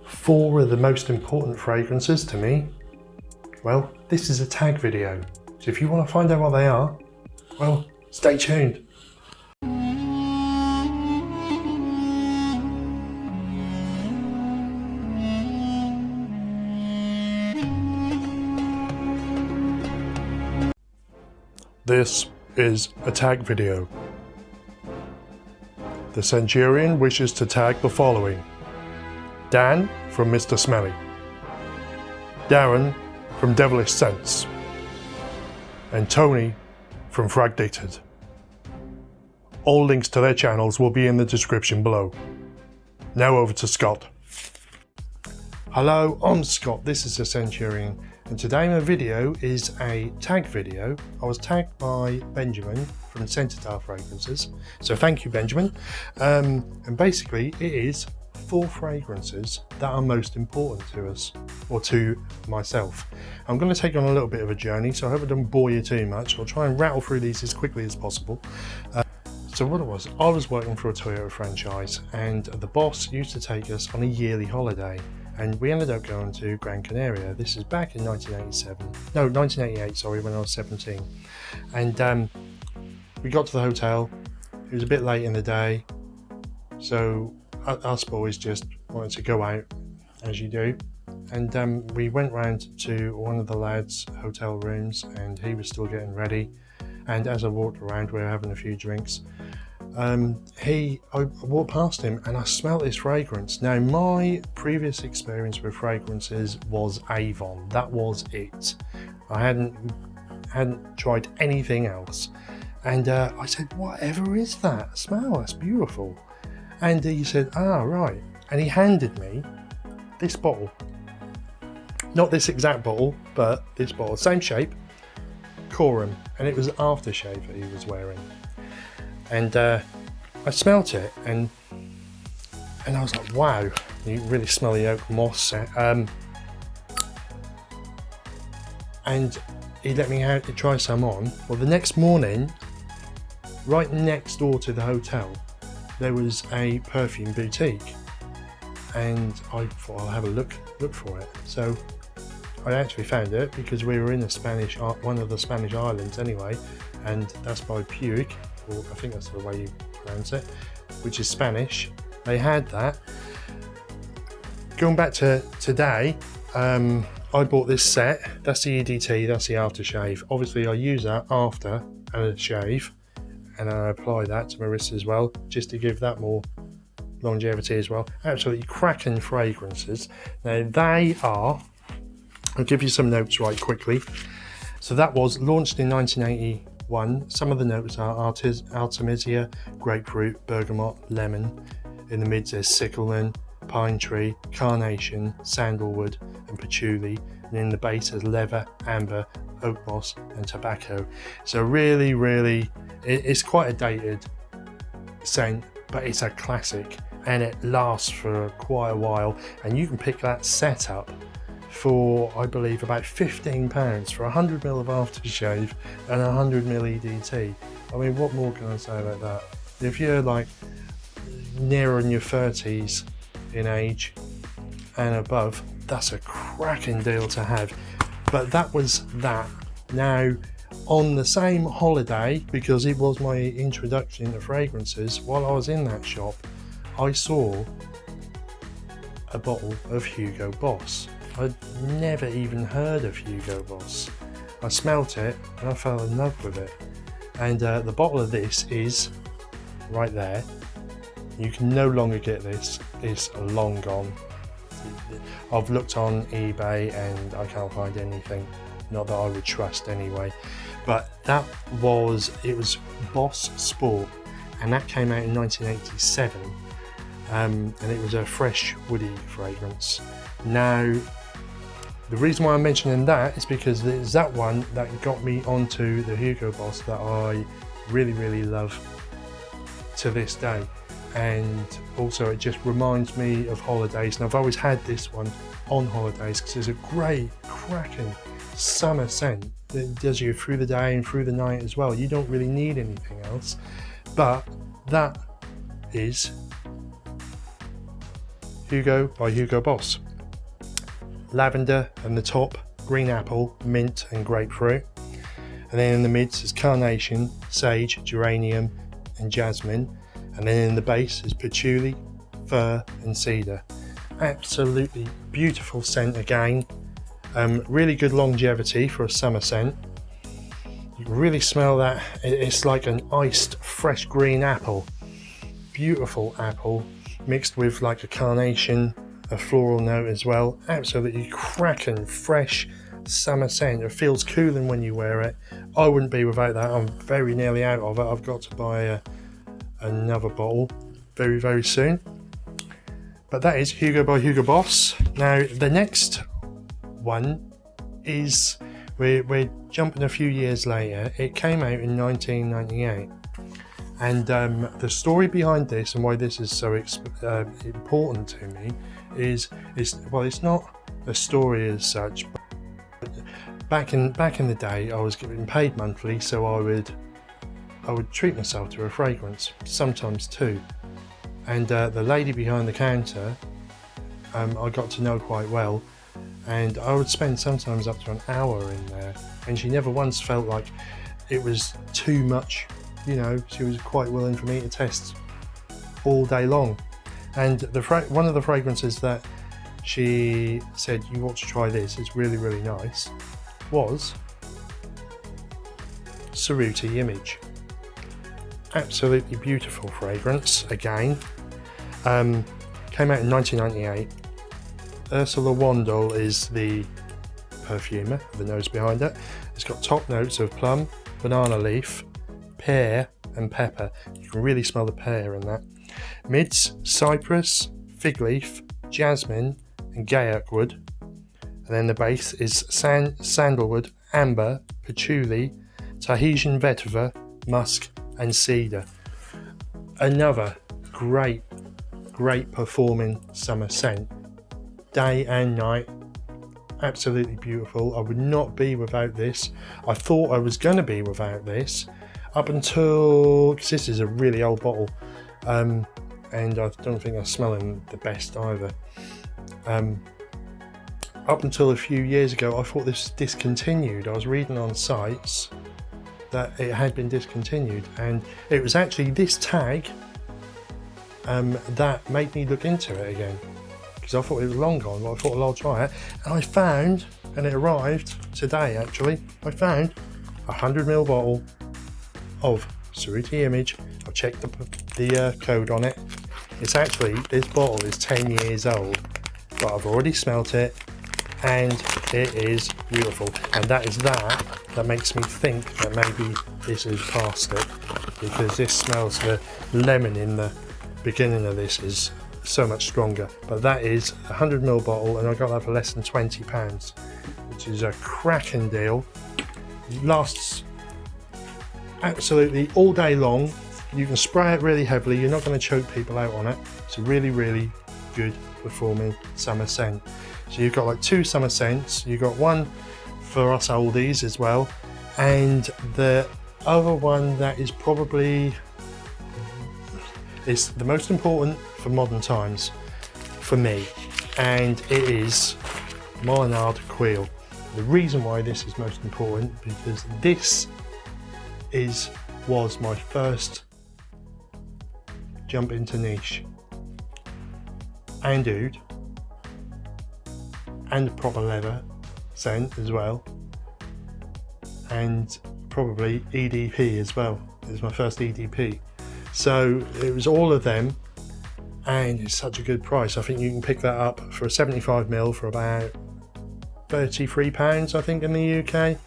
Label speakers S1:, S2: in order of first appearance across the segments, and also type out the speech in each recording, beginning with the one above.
S1: 4 of the most important fragrances to me, well, this is a tag video. So if you want to find out what they are, well, stay tuned. This is a tag video. The Centurion wishes to tag the following: Dan from Mr. Smelly, Darren from Devilish Scents, and Tony from Fragdicted. All links to their channels will be in the description below. Now over to Scott. Hello, I'm Scott, this is the Centurion, and today my video is a tag video. I was tagged by Benjamin from Centaur Fragrances, so thank you, Benjamin. And basically it is 4 fragrances that are most important to us, or to myself. I'm going to take you on a little bit of a journey, so I hope I don't bore you too much. I'll try and rattle through these as quickly as possible. So what it was, I was working for a Toyota franchise, and the boss used to take us on a yearly holiday, and we ended up going to Gran Canaria. This is back in 1988, sorry, when I was 17. And we got to the hotel. It was a bit late in the day, so us boys just wanted to go out, as you do, and we went round to one of the lads' hotel rooms, and he was still getting ready. And as I walked around, we were having a few drinks. I walked past him and I smelled this fragrance. Now, my previous experience with fragrances was Avon. That was it. I hadn't tried anything else. And I said, "Whatever is that smell? That's beautiful." And he said, "Ah, right." And he handed me this bottle. Not this exact bottle, but this bottle. Same shape, Corum. And it was aftershave that he was wearing. And I smelt it, and I was like, wow, you really smell the oak moss. And he let me out to try some on. Well, the next morning, right next door to the hotel, there was a perfume boutique, and I thought I'll have a look for it. So I actually found it because we were in one of the Spanish islands anyway, and that's by Puig, or I think that's the way you pronounce it, which is Spanish. They had that. Going back to today, I bought this set. That's the EDT, that's the aftershave. Obviously I use that after a shave, and I apply that to my wrists as well, just to give that more longevity as well. Absolutely cracking fragrances. Now they are, I'll give you some notes right quickly. So that was launched in 1981. Some of the notes are Artemisia, grapefruit, bergamot, lemon. In the mids there's cyclamen, pine tree, carnation, sandalwood and patchouli. And in the base there's leather, amber, oak moss and tobacco. So really, it's quite a dated scent, but it's a classic and it lasts for quite a while. And you can pick that set up for, I believe, about £15 for 100ml of aftershave and 100ml EDT. I mean, what more can I say about that? If you're like nearer in your 30s in age and above, that's a cracking deal to have. But that was that. Now, on the same holiday, because it was my introduction to fragrances, while I was in that shop, I saw a bottle of Hugo Boss. I'd never even heard of Hugo Boss. I smelt it and I fell in love with it. And the bottle of this is right there. You can no longer get this. It's long gone. I've looked on eBay and I can't find anything. Not that I would trust anyway. But it was Boss Sport, and that came out in 1987. And it was a fresh woody fragrance. Now, the reason why I'm mentioning that is because it's that one that got me onto the Hugo Boss that I really love to this day. And also it just reminds me of holidays, and I've always had this one on holidays because it's a great cracking summer scent that does you through the day and through the night as well. You don't really need anything else, but that is Hugo by Hugo Boss. Lavender and the top, green apple, mint and grapefruit. And then in the mids is carnation, sage, geranium and jasmine. And then in the base is patchouli, fir and cedar. Absolutely beautiful scent again. Really good longevity for a summer scent. You can really smell that. It's like an iced fresh green apple. Beautiful apple mixed with like a carnation, a floral note as well. Absolutely cracking fresh summer scent. It feels cooling when you wear it. I wouldn't be without that. I'm very nearly out of it. I've got to buy another bottle very, very soon. But that is Hugo by Hugo Boss. Now the next one is, we're jumping a few years later. It came out in 1998. And the story behind this and why this is so important to me is well, it's not a story as such. But back in the day, I was getting paid monthly, so I would treat myself to a fragrance, sometimes two. And the lady behind the counter, I got to know quite well, and I would spend sometimes up to an hour in there, and she never once felt like it was too much. You know, she was quite willing for me to test all day long. And one of the fragrances that she said, you ought to try this, it's really, really nice, was Cerruti Image. Absolutely beautiful fragrance again. Came out in 1998. Ursula Wandel is the perfumer, the nose behind it. It's got top notes of plum, banana leaf, pear and pepper. You can really smell the pear in that. Mids, cypress, fig leaf, jasmine and gayak wood. And then the base is sandalwood, amber, patchouli, Tahitian vetiver, musk and cedar. Another great performing summer scent. Day and night. Absolutely beautiful. I would not be without this. I thought I was going to be without this up until, because this is a really old bottle, and I don't think I'm smelling the best either. Up until a few years ago, I thought this was discontinued. I was reading on sites that it had been discontinued, and it was actually this tag that made me look into it again, because I thought it was long gone, but I thought, well, I'll try it. And I found, and it arrived today actually, I found a 100ml bottle of Cerruti Image. I've checked the code on it. It's actually, this bottle is 10 years old, but I've already smelt it and it is beautiful. And that makes me think that maybe this is past it, because this smells, the lemon in the beginning of this is so much stronger. But that is a 100ml bottle, and I got that for less than £20, which is a cracking deal. Lasts absolutely all day long. You can spray it really heavily, you're not going to choke people out on it. It's a really, really good performing summer scent. So you've got like two summer scents. You've got one for us oldies as well, and the other one that is probably is the most important for modern times for me, and it is Malinard Queel. The reason why this is most important, because this was my first jump into niche and oud and proper leather scent as well, and probably EDP as well. It was my first EDP, so it was all of them, and it's such a good price. I think you can pick that up for a 75ml for about £33, I think, in the UK.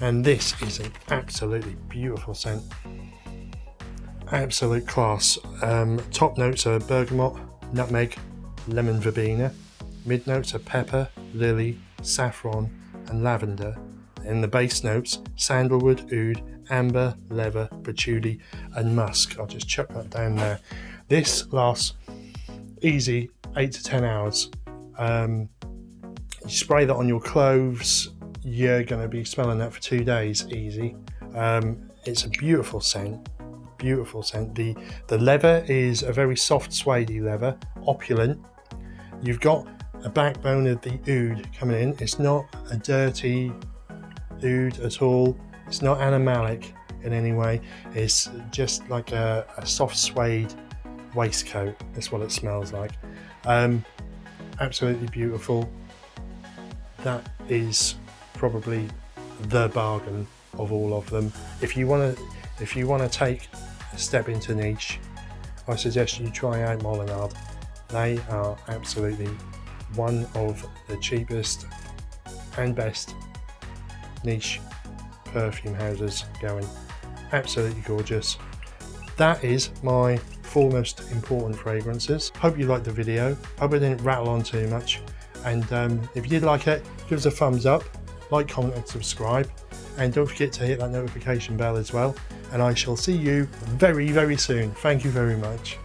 S1: And this is an absolutely beautiful scent. Absolute class. Top notes are bergamot, nutmeg, lemon verbena. Mid notes are pepper, lily, saffron and lavender. In the base notes, sandalwood, oud, amber, leather, patchouli and musk. I'll just chuck that down there. This lasts easy 8 to 10 hours. You spray that on your clothes, you're going to be smelling that for 2 days easy. It's a beautiful scent. Beautiful scent. The leather is a very soft suede leather, opulent, You've got a backbone of the oud coming in. It's not a dirty oud at all. It's not animalic in any way. It's just like a soft suede waistcoat. That's what it smells like. Absolutely beautiful. That is probably the bargain of all of them. If you want to take a step into niche, I suggest you try out Molinard. They are absolutely one of the cheapest and best niche perfume houses going. Absolutely gorgeous. That is my 4 most important fragrances. Hope you liked the video. Hope I didn't rattle on too much. And if you did like it, give us a thumbs up, like, comment and subscribe. And don't forget to hit that notification bell as well. And I shall see you very, very soon. Thank you very much.